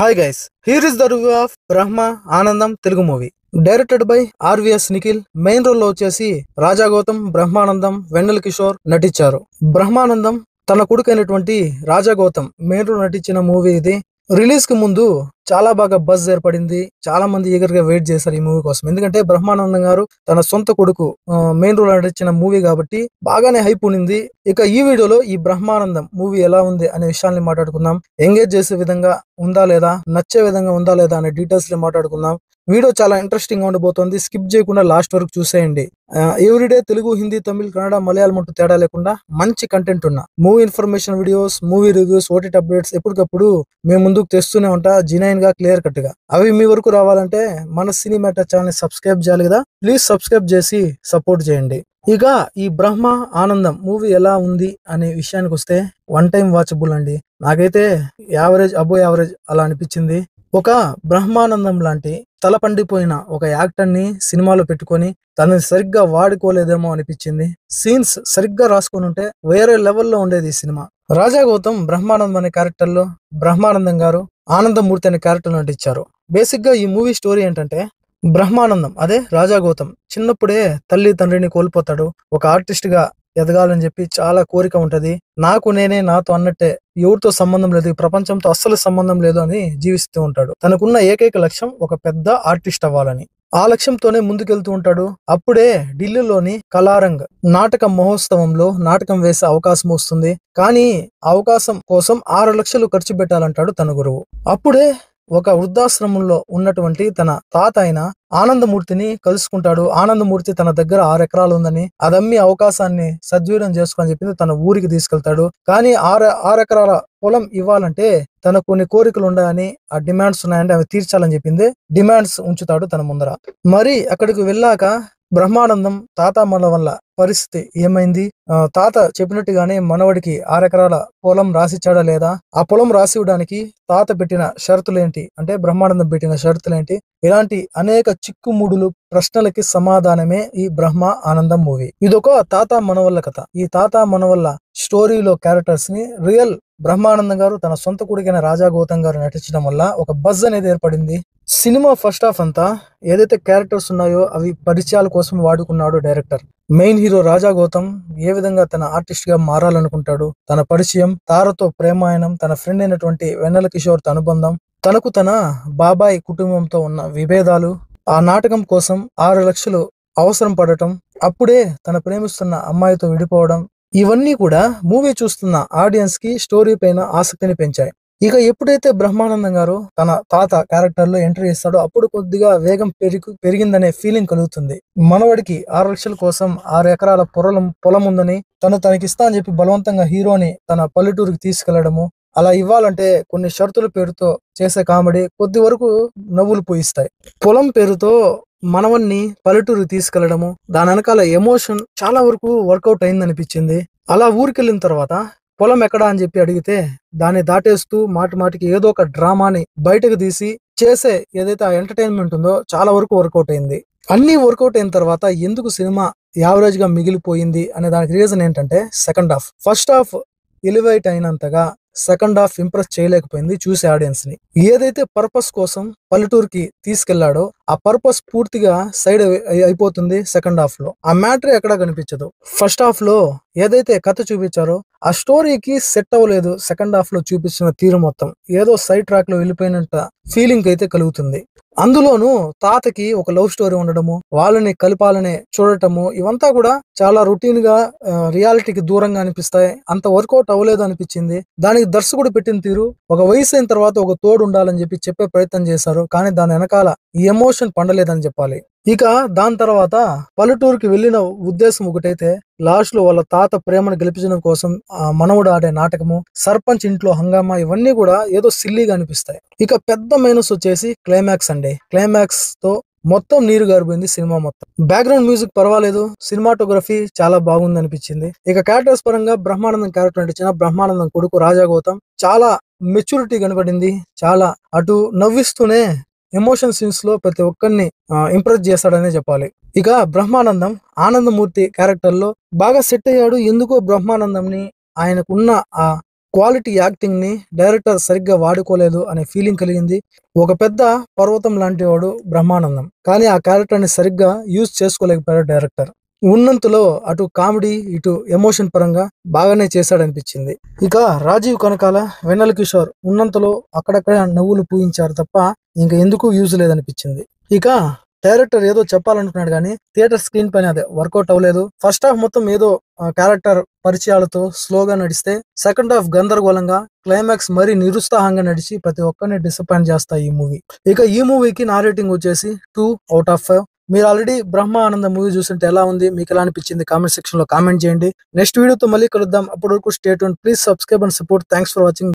Hi guys, here is the review of Brahma Anandam Telugu movie. Directed by RVS Nikhil, main role లో వచ్చేసి రాజా గౌతమ్, బ్రహ్మానందం, వెన్నెల కిషోర్ నటించారు. బ్రహ్మానందం తన కొడుకైనటువంటి రాజా Gautam main role నటించిన movie ఇది. Release కి ముందు చాలా బాగా బజ్ ఏర్పడింది. చాలా మంది ఈగర్ గా వెయిట్ చేశారు ఈ మూవీ కోసం. ఎందుకంటే బ్రహ్మానందం గారు తన సొంత కొడుకు మెయిన్ రోల్ నటించిన మూవీ కాబట్టి బాగానే హైప్ ఉంది. ఇక ఈ వీడియోలో ఈ బ్రహ్మానందం మూవీ ఎలా ఉంది అనే విషయాన్ని మాట్లాడుకుందాం. ఎంగేజ్ చేసే విధంగా ఉందా లేదా, నచ్చే విధంగా ఉందా లేదా అనే డీటెయిల్స్ లో మాట్లాడుకుందాం. వీడియో చాలా ఇంట్రెస్టింగ్ గా ఉండబోతోంది. స్కిప్ చేయకుండా లాస్ట్ వరకు చూసేయండి. ఎవ్రీడే తెలుగు, హిందీ, తమిళ్, కన్నడ, మలయాళం అంటూ తేడా లేకుండా మంచి కంటెంట్ ఉన్న movie information videos, movie reviews, OTT updates ఎప్పటికప్పుడు మేము ముందుకు తెస్తూనే ఉంటా, జినైన్ గా, క్లియర్ కట్ గా. అవి మీ వరకు రావాలంటే మన సినిమాటా ఛానల్ ని సబ్స్క్రైబ్ చేయాలి కదా. ప్లీజ్ సబ్స్క్రైబ్ చేసి సపోర్ట్ చేయండి. ఇక ఈ బ్రహ్మ ఆనందం మూవీ ఎలా ఉంది అనే విషయానికి వస్తే వన్ టైం వాచబుల్ అండి. నాకైతే యావరేజ్, అబో యావరేజ్ అలా అనిపించింది. ఒక బ్రహ్మానందం లాంటి తల పండిపోయిన ఒక యాక్టర్ ని సినిమాలో పెట్టుకొని తనని సరిగ్గా వాడుకోలేదేమో అనిపించింది. సీన్స్ సరిగ్గా రాసుకొని ఉంటే వేరే లెవెల్లో ఉండేది ఈ సినిమా. రాజా గౌతమ్ బ్రహ్మానందం అనే క్యారెక్టర్ లో, బ్రహ్మానందం గారు ఆనందమూర్తి అనే క్యారెక్టర్ నటించారు. బేసిక్ గా ఈ మూవీ స్టోరీ ఏంటంటే, బ్రహ్మానందం అదే రాజా గౌతమ్ చిన్నప్పుడే తల్లి తండ్రిని కోల్పోతాడు. ఒక ఆర్టిస్ట్ గా ఎదగాలని చెప్పి చాలా కోరిక ఉంటది. నాకు నేనే, నాతో అన్నట్టే, ఎవరితో సంబంధం లేదు, ఈ ప్రపంచంతో అస్సలు సంబంధం లేదు అని జీవిస్తూ ఉంటాడు. తనకున్న ఏకైక లక్ష్యం ఒక పెద్ద ఆర్టిస్ట్ అవ్వాలని. ఆ లక్ష్యంతోనే ముందుకెళ్తూ ఉంటాడు. అప్పుడే ఢిల్లీలోని కళారంగ్ నాటక మహోత్సవంలో నాటకం వేసే అవకాశం వస్తుంది. కానీ అవకాశం కోసం 6 లక్షలు ఖర్చు పెట్టాలంటాడు తన గురువు. అప్పుడే ఒక వృద్ధాశ్రమంలో ఉన్నటువంటి తన తాత అయిన ఆనందమూర్తిని కలుసుకుంటాడు. ఆనందమూర్తి తన దగ్గర 6 ఎకరాలు ఉందని, అదమ్మి అవకాశాన్ని సద్వినియోగం చేసుకోని చెప్పింది తన ఊరికి తీసుకెళ్తాడు. కానీ 6 ఎకరాల పొలం ఇవ్వాలంటే తన కొన్ని కోరికలు ఉన్నాయని, ఆ డిమాండ్స్ ఉన్నాయంటే అవి తీర్చాలని చెప్పింది. డిమాండ్స్ ఉంచుతాడు తన ముందర. మరి అక్కడికి వెళ్ళాక బ్రహ్మానందం తాత మన వల్ల పరిస్థితి ఏమైంది, తాత చెప్పినట్టుగానే మనవడికి 6 ఎకరాల పొలం రాసిచ్చాడా లేదా, ఆ పొలం రాసి ఇవ్వడానికి తాత పెట్టిన షరతులేంటి, అంటే బ్రహ్మానందం పెట్టిన షరతులేంటి, ఇలాంటి అనేక చిక్కుముడులు ప్రశ్నలకి సమాధానమే ఈ బ్రహ్మ ఆనందం మూవీ. ఇదొక తాత మనవల్ల కథ. ఈ తాత మనవల్ల స్టోరీలో క్యారెక్టర్స్ ని రియల్ బ్రహ్మానందం గారు తన సొంత కొడుకైన రాజా గౌతమ్ గారు నటించడం వల్ల ఒక బజ్ అనేది ఏర్పడింది. సినిమా ఫస్ట్ హాఫ్ అంతా ఏదైతే క్యారెక్టర్స్ ఉన్నాయో అవి పరిచయాల కోసం వాడుకున్నాడు డైరెక్టర్. మెయిన్ హీరో రాజా గౌతమ్ ఏ విధంగా తన ఆర్టిస్ట్ గా మారాలనుకుంటాడు, తన పరిచయం, తారతో ప్రేమాయణం, తన ఫ్రెండ్ అయినటువంటి వెన్నెల కిషోర్ తో అనుబంధం, తనకు తన బాబాయ్ కుటుంబంతో ఉన్న విభేదాలు, ఆ నాటకం కోసం 6 లక్షలు అవసరం పడటం, అప్పుడే తన ప్రేమిస్తున్న అమ్మాయితో విడిపోవడం, ఇవన్నీ కూడా మూవీ చూస్తున్న ఆడియన్స్ కి స్టోరీ పైన ఆసక్తిని పెంచాయి. ఇక ఎప్పుడైతే బ్రహ్మానందం గారు తన తాత క్యారెక్టర్ లో ఎంట్రీ ఇస్తాడో అప్పుడు కొద్దిగా వేగం పెరిగిందనే ఫీలింగ్ కలుగుతుంది. మనవడికి 6 లక్షల కోసం 6 ఎకరాల పొలం ఉందని తనకిస్తా అని చెప్పి బలవంతంగా హీరోని తన పల్లెటూరుకి తీసుకెళ్లడము, అలా ఇవ్వాలంటే కొన్ని షరతుల పేరుతో చేసే కామెడీ కొద్ది వరకు నవ్వులు పోయిస్తాయి. పొలం పేరుతో మనవన్ని పల్లెటూరుకి తీసుకెళ్లడము, దాని వెనకాల ఎమోషన్ చాలా వరకు వర్కౌట్ అయిందనిపించింది. అలా ఊరికెళ్ళిన తర్వాత పొలం ఎక్కడా అని చెప్పి అడిగితే దాన్ని దాటేస్తూ మాటికి ఏదో ఒక డ్రామాని బయటకు తీసి చేసే ఏదైతే ఆ ఎంటర్టైన్మెంట్ ఉందో చాలా వరకు వర్కౌట్ అయింది. అన్ని వర్కౌట్ అయిన తర్వాత ఎందుకు సినిమా యావరేజ్ గా మిగిలిపోయింది అనే దానికి రీజన్ ఏంటంటే second half. First half elevate అయినంతగా సెకండ్ హాఫ్ ఇంప్రెస్ చేయలేకపోయింది చూసే ఆడియన్స్ ని. ఏదైతే పర్పస్ కోసం పల్లెటూరుకి తీసుకెళ్లాడో ఆ పర్పస్ పూర్తిగా సైడ్ అయిపోతుంది సెకండ్ హాఫ్ లో. ఆ మ్యాటర్ ఎక్కడా కనిపించదు. ఫస్ట్ హాఫ్ లో ఏదైతే కథ చూపించారో ఆ స్టోరీకి సెట్ అవ్వలేదు. సెకండ్ హాఫ్ లో చూపించిన తీరు మొత్తం ఏదో సైడ్ ట్రాక్ లో వెళ్ళిపోయినంత ఫీలింగ్ అయితే కలుగుతుంది. అందులోనూ తాతకి ఒక లవ్ స్టోరీ ఉండడము, వాళ్ళని కలపాలని చూడటము, ఇవంతా కూడా చాలా రొటీన్ గా రియాలిటీకి దూరంగా అనిపిస్తాయి. అంత వర్కౌట్ అవ్వలేదు అనిపించింది. దానికి దర్శకుడు పెట్టిన తీరు, ఒక వయసు అయిన తర్వాత ఒక తోడు ఉండాలని చెప్పే ప్రయత్నం చేశారు. కానీ దాని వెనకాల ఈ ఎమోషన్ పండలేదని చెప్పాలి. ఇక దాని తర్వాత పల్లెటూరుకి వెళ్ళిన ఉద్దేశం ఒకటైతే లాస్ట్ లో వాళ్ళ తాత ప్రేమను గెలిపించడం కోసం ఆ మనవుడు ఆడే నాటకము, సర్పంచ్ ఇంట్లో హంగామా, ఇవన్నీ కూడా ఏదో సిల్లీగా అనిపిస్తాయి. ఇక పెద్ద మైనస్ వచ్చేసి క్లైమాక్స్ అండి. క్లైమాక్స్ తో మొత్తం నీరు గారిపోయింది సినిమా మొత్తం. బ్యాక్గ్రౌండ్ మ్యూజిక్ పర్వాలేదు, సినిమాటోగ్రఫీ చాలా బాగుంది అనిపించింది. ఇక క్యారెక్టర్స్ పరంగా బ్రహ్మానందం క్యారెక్టర్ నటించిన బ్రహ్మానందం కొడుకు రాజా గౌతమ్ చాలా మెచ్యూరిటీ కనబడింది. చాలా అటు నవ్విస్తూనే ఎమోషన్ సీన్స్ లో ప్రతి ఒక్కరిని ఇంప్రెస్ చేస్తాడనే చెప్పాలి. ఇక బ్రహ్మానందం ఆనందమూర్తి క్యారెక్టర్ లో బాగా సెట్ అయ్యాడు. ఎందుకో బ్రహ్మానందం ని ఆయనకున్న ఆ క్వాలిటీ యాక్టింగ్ ని డైరెక్టర్ సరిగ్గా వాడుకోలేదు అనే ఫీలింగ్ కలిగింది. ఒక పెద్ద పర్వతం లాంటి వాడు బ్రహ్మానందం, కానీ ఆ క్యారెక్టర్ ని సరిగ్గా యూజ్ చేసుకోలేకపోయాడు డైరెక్టర్. ఉన్నంతలో అటు కామెడీ ఇటు ఎమోషన్ పరంగా బాగానే చేశాడనిపించింది. ఇక రాజీవ్ కనకాల, వెన్నెల కిషోర్ ఉన్నంతలో అక్కడక్కడ నవ్వులు పూయించారు తప్ప ఇంకా ఎందుకు యూజ్ లేదనిపించింది. ఇక డైరెక్టర్ ఏదో చెప్పాలనుకున్నాడు కానీ థియేటర్ స్క్రీన్ పైన అదే వర్కౌట్ అవ్వలేదు. ఫస్ట్ హాఫ్ మొత్తం ఏదో క్యారెక్టర్ పరిచయాలతో స్లోగా నడిస్తే, సెకండ్ హాఫ్ గందరగోళంగా, క్లైమాక్స్ మరీ నిరుత్సాహంగా నడిచి ప్రతి ఒక్కరిని డిసప్పాయింట్ చేస్తాయి ఈ మూవీ. ఇక ఈ మూవీకి నా రేటింగ్ వచ్చేసి 2/5. మీరు ఆల్రెడీ బ్రహ్మ ఆనందం మూవీ చూస్తుంటే ఎలా ఉంది, మీకు ఎలా అనిపించింది కామెంట్ సెక్షన్ లో కామెంట్ చేయండి. నెక్స్ట్ వీడియోతో మళ్ళీ కలుద్దాం. అప్పటి వరకు stay tuned. Please subscribe and support. Thanks for watching.